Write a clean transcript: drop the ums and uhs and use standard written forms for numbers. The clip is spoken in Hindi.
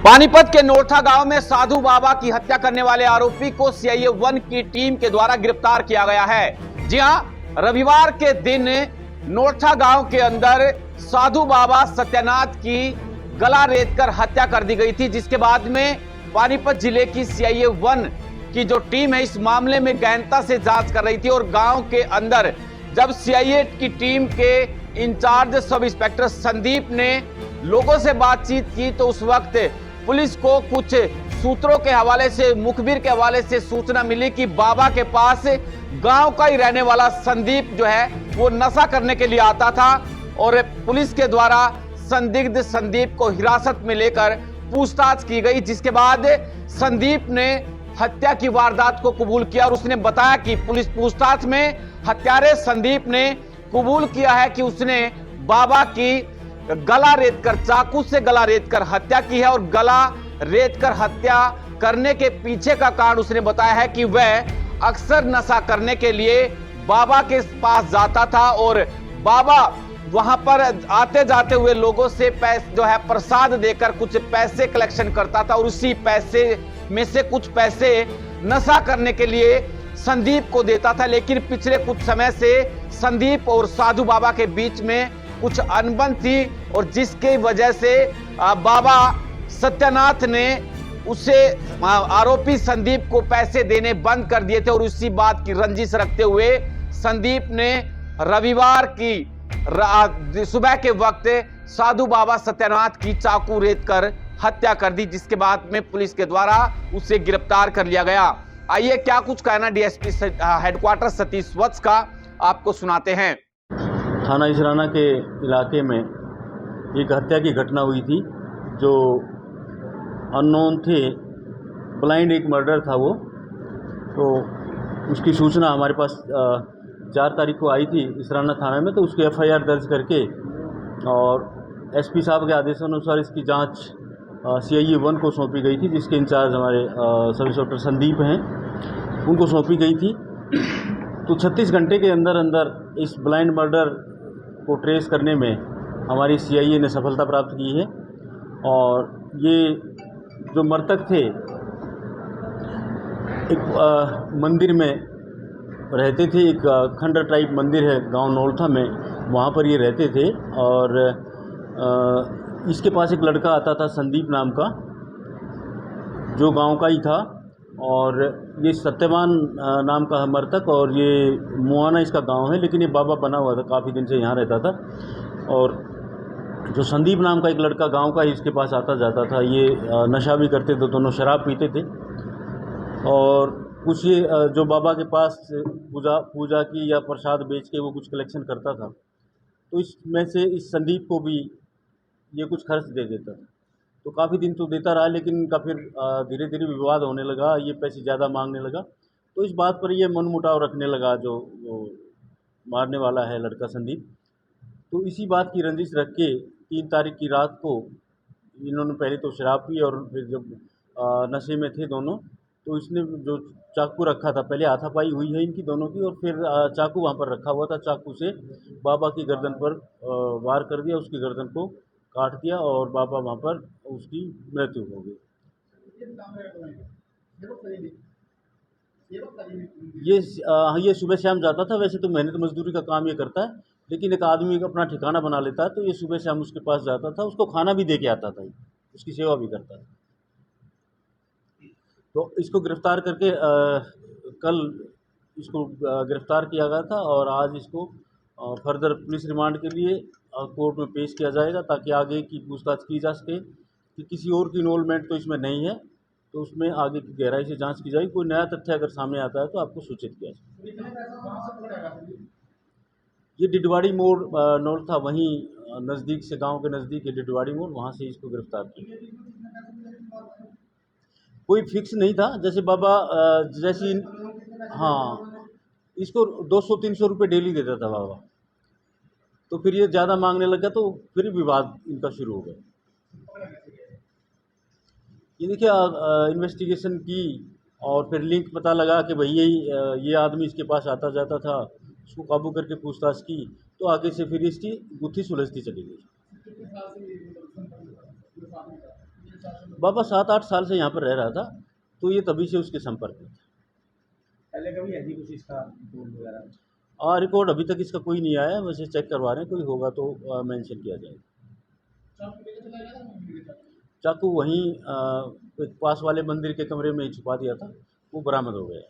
पानीपत के नोरथा गांव में साधु बाबा की हत्या करने वाले आरोपी को सीआईए 1 की टीम के द्वारा गिरफ्तार किया गया है। जी हां, रविवार के दिन नोरथा गांव के अंदर साधु बाबा सत्यनाथ की गला रेतकर हत्या कर दी गई थी, जिसके बाद में पानीपत जिले की सीआईए 1 की जो टीम है इस मामले में गहनता से जांच कर रही थी। और गांव के अंदर जब सीआईए की टीम के इंचार्ज सब इंस्पेक्टर संदीप ने लोगों से बातचीत की तो उस वक्त पुलिस को कुछ सूत्रों के हवाले से, मुखबिर के हवाले से सूचना मिली कि बाबा के पास गांव का ही रहने वाला संदीप जो है वो नशा करने के लिए आता था। और पुलिस के द्वारा संदिग्ध संदीप को हिरासत में लेकर पूछताछ की गई, जिसके बाद संदीप ने हत्या की वारदात को कबूल किया। और उसने बताया कि पुलिस पूछताछ में हत्यारे संदीप ने कबूल किया है कि उसने बाबा की गला रेतकर, चाकू से गला रेतकर हत्या की है। और गला रेतकर हत्या करने के पीछे का कारण उसने बताया है कि वह अक्सर नशा करने के लिए बाबा के पास जाता था और बाबा वहां पर आते जाते हुए लोगों से पैसे जो है प्रसाद देकर कुछ पैसे कलेक्शन करता था और उसी पैसे में से कुछ पैसे नशा करने के लिए संदीप को देता था। लेकिन पिछले कुछ समय से संदीप और साधु बाबा के बीच में कुछ अनबन थी और जिसकी वजह से बाबा सत्यनाथ ने उसे आरोपी संदीप को पैसे देने बंद कर दिए थे। और उसी बात की रंजिश रखते हुए संदीप ने रविवार की सुबह के वक्त साधु बाबा सत्यनाथ की चाकू रेतकर हत्या कर दी, जिसके बाद में पुलिस के द्वारा उसे गिरफ्तार कर लिया गया। आइए क्या कुछ कहना डीएसपी हेडक्वार्टर सतीश वत्स का आपको सुनाते हैं। थाना इसराना के इलाके में एक हत्या की घटना हुई थी जो अननोन थे, ब्लाइंड एक मर्डर था वो। तो उसकी सूचना हमारे पास 4 तारीख को आई थी इसराना थाना में, तो उसकी एफआईआर दर्ज करके और एसपी साहब के आदेशानुसार इसकी जांच सीआईए 1 को सौंपी गई थी, जिसके इंचार्ज हमारे सब इंस्पेक्टर संदीप हैं, उनको सौंपी गई थी। तो 36 घंटे के अंदर अंदर इस ब्लाइंड मर्डर को ट्रेस करने में हमारी सीआईए ने सफलता प्राप्त की है। और ये जो मृतक थे एक मंदिर में रहते थे, एक खंडर टाइप मंदिर है गांव नोरथा में, वहाँ पर ये रहते थे। और इसके पास एक लड़का आता था संदीप नाम का, जो गांव का ही था। और ये सत्यवान नाम का है मृतक, और ये मुआना इसका गांव है, लेकिन ये बाबा बना हुआ था, काफ़ी दिन से यहाँ रहता था। और जो संदीप नाम का एक लड़का गांव का ही इसके पास आता जाता था। ये नशा भी करते थे, दोनों शराब पीते थे। और कुछ ये जो बाबा के पास पूजा की या प्रसाद बेच के वो कुछ कलेक्शन करता था, तो इसमें से इस संदीप को भी ये कुछ खर्च दे देता था। तो काफ़ी दिन तो देता रहा, लेकिन इनका फिर धीरे धीरे विवाद होने लगा, ये पैसे ज़्यादा मांगने लगा। तो इस बात पर ये मनमुटाव रखने लगा जो मारने वाला है लड़का संदीप। तो इसी बात की रंजिश रख के 3 तारीख की रात को इन्होंने पहले तो शराब पी और फिर जब नशे में थे दोनों, तो इसने जो चाकू रखा था, पहले हाथापाई हुई है इनकी दोनों की, और फिर चाकू वहाँ पर रखा हुआ था, चाकू से बाबा की गर्दन पर वार कर दिया, उसकी गर्दन को काट दिया और बाबा वहाँ पर उसकी मृत्यु हो गई। ये सुबह शाम जाता था। वैसे तो मेहनत मजदूरी का काम ये करता है, लेकिन एक आदमी अपना ठिकाना बना लेता है, तो ये सुबह शाम उसके पास जाता था, उसको खाना भी दे के आता था, उसकी सेवा भी करता था। तो इसको गिरफ्तार करके कल इसको गिरफ्तार किया गया था और आज इसको फर्दर पुलिस रिमांड के लिए कोर्ट में पेश किया जाएगा, ताकि आगे की पूछताछ की जा सके कि किसी और की इन्वॉल्वमेंट तो इसमें नहीं है। तो उसमें आगे की गहराई से जांच की जाएगी। कोई नया तथ्य अगर सामने आता है तो आपको सूचित किया जाएगा। ये डिडवाड़ी मोड़ नोरथा, वहीं नज़दीक से, गांव के नज़दीक है डिडवाड़ी मोड़, वहाँ से इसको गिरफ्तार किया। कोई फिक्स नहीं था, जैसे बाबा जैसी, हाँ, इसको 200-300 रुपये डेली देता था बाबा। तो फिर ये ज़्यादा मांगने लगा, तो फिर विवाद इनका शुरू हो गया। ये देखिए इन्वेस्टिगेशन की और फिर लिंक पता लगा कि भाई ये आदमी इसके पास आता जाता था, उसको काबू करके पूछताछ की, तो आगे से फिर इसकी गुत्थी सुलझती चली गई। बाबा 7-8 साल से यहाँ पर रह रहा था, तो ये तभी से उसके संपर्क में था। पहले कभी है जी कुछ इसका रिपोर्ट वगैरह? रिकॉर्ड अभी तक इसका कोई नहीं आया, वैसे चेक करवा रहे हैं, कोई होगा तो मेंशन किया जाएगा। चाकू वहीं एक पास वाले मंदिर के कमरे में ही छुपा दिया था, वो बरामद हो गया।